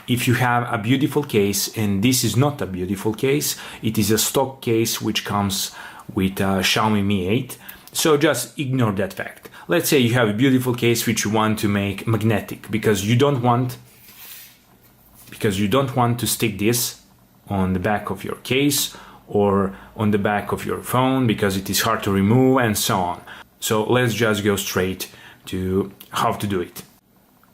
If you have a beautiful case, and this is not a beautiful case, it is a stock case which comes with a Xiaomi Mi 8, so just ignore that fact. Let's say you have a beautiful case which you want to make magnetic because you don't want to stick this on the back of your case or on the back of your phone because it is hard to remove and so on. So let's just go straight to how to do it.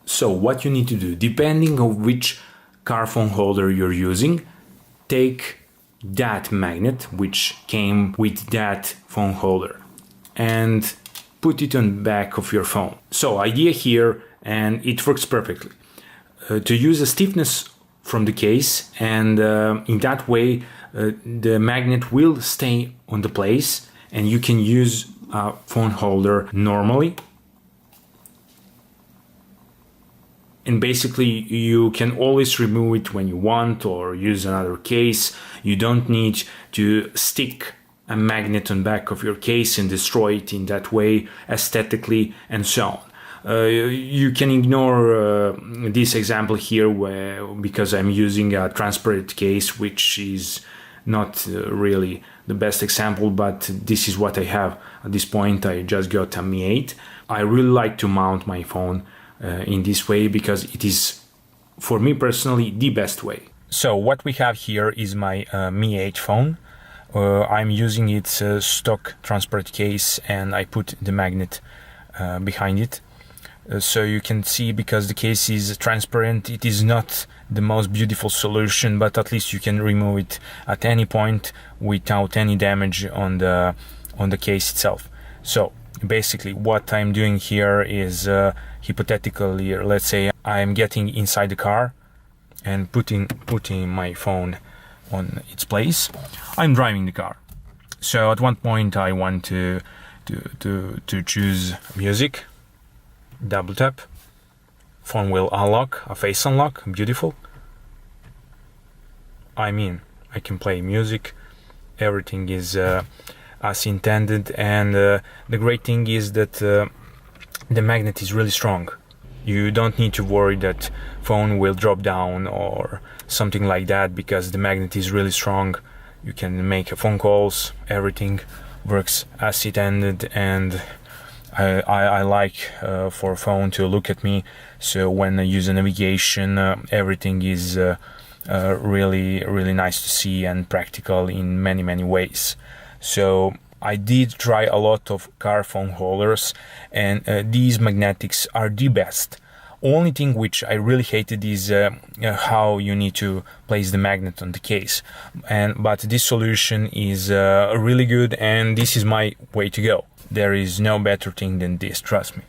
So what you need to do, depending on which car phone holder you're using, take that magnet which came with that phone holder and put it on the back of your phone. So idea here, and it works perfectly, to use a stiffness from the case, and in that way the magnet will stay on the place and you can use a phone holder normally. And basically you can always remove it when you want or use another case. You don't need to stick a magnet on the back of your case and destroy it in that way aesthetically and so on. You can ignore this example here because I'm using a transparent case, which is not really the best example, but this is what I have at this point. I just got a Mi 8. I really like to mount my phone in this way because it is, for me personally, the best way. So what we have here is my Mi 8 phone. I'm using its stock transparent case and I put the magnet behind it. So you can see, because the case is transparent, it is not the most beautiful solution, but at least you can remove it at any point without any damage on the case itself. So basically what I'm doing here is hypothetically, let's say I'm getting inside the car and putting my phone on its place. I'm driving the car. So at one point I want to choose music. Double tap, phone will unlock, a face unlock, beautiful. I can play music, everything is as intended, and the great thing is that the magnet is really strong. You don't need to worry that phone will drop down or something like that, because the magnet is really strong. You can make phone calls, everything works as intended, and I like for a phone to look at me, so when I use a navigation, everything is really nice to see and practical in many ways. So I did try a lot of car phone holders, and these magnetics are the best. Only thing which I really hated is how you need to place the magnet on the case, but this solution is really good, and this is my way to go. There is no better thing than this, trust me.